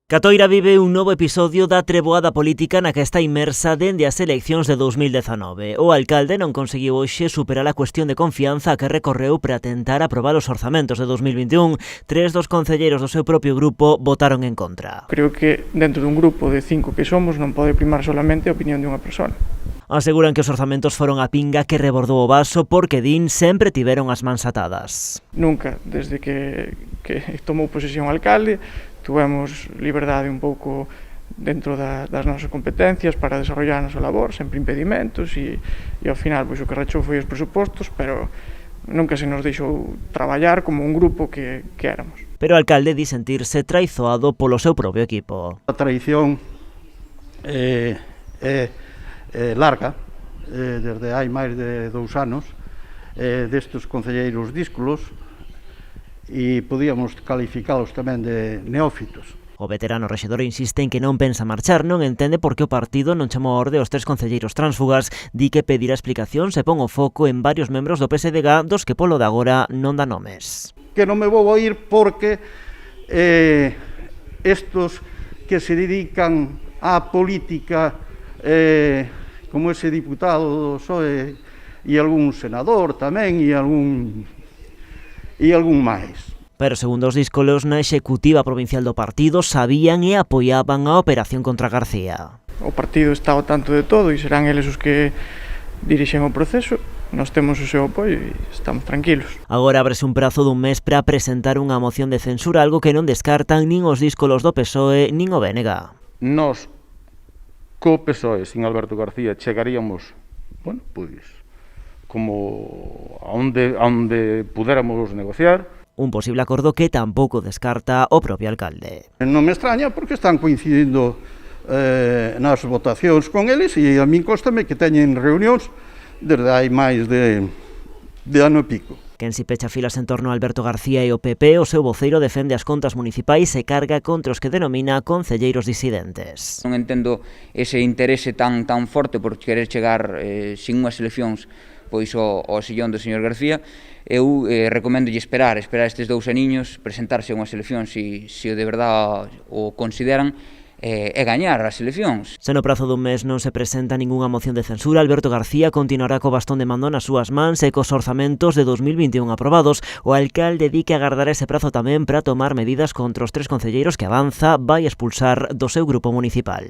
Catoira vive un novo episodio da treboada política na que está inmersa dende as eleccións de 2019. O alcalde non conseguiu hoxe superar a cuestión de confianza a que recorreu para tentar aprobar os orzamentos de 2021. 3 dos concelleiros do seu propio grupo votaron en contra. Creo que dentro dun grupo de 5 que somos non pode primar solamente a opinión de unha persona. Aseguran que os orzamentos foron a pinga que rebordou o vaso porque din sempre tiveron as mans atadas. Nunca, desde que tomou posesión o alcalde, tuvemos liberdade un pouco dentro das nosas competencias para desarrollar a nosa labor, sempre impedimentos e ao final pois, o que rachou foi os presupostos, pero nunca se nos deixou traballar como un grupo que éramos. Pero o alcalde di sentirse traizoado polo seu propio equipo. A traición é larga, desde hai máis de 2 anos, destes concelleiros díscolos, e podíamos calificalos tamén de neófitos. O veterano rexedor insiste en que non pensa marchar, non entende por que o partido non chamou a orde aos 3 concelleiros tránsfugas, di que pedirá explicacións e pon o foco en varios membros do PSDG dos que polo de agora non dá nomes. Que non me vou a ir porque estos que se dedican á política, como ese diputado do PSOE e algún senador tamén e algún máis. Pero segundo os díscolos, na executiva provincial do partido sabían e apoiaban a operación contra García. O partido está ao tanto de todo e serán eles os que dirixen o proceso. Nós temos o seu apoio e estamos tranquilos. Agora ábrese un prazo dun mes para presentar unha moción de censura, algo que non descartan nin os díscolos do PSOE nin o BNG. Nós, co PSOE, sin Alberto García, chegaríamos, como a onde pudéramos negociar. Un posible acordo que tampouco descarta o propio alcalde. Non me extraña porque están coincidindo nas votacións con eles e a min constame que teñen reunións desde hai máis de ano e pico. Quen si pecha filas en torno a Alberto García e o PP, o seu voceiro defende as contas municipais e carga contra os que denomina concelleiros disidentes. Non entendo ese interese tan forte por querer chegar sin unhas eleccións pois ao sillón do señor García. Eu recoméndolle esperar estes 2 aniños, presentarse a unhas eleccións se de verdade o consideran e gañar as eleccións. Se no prazo dun mes non se presenta ningunha moción de censura, Alberto García continuará co bastón de mando nas súas mans e cos orzamentos de 2021 aprobados. O alcalde di que agardará ese prazo tamén para tomar medidas contra os 3 concelleiros que Avanza vai expulsar do seu grupo municipal.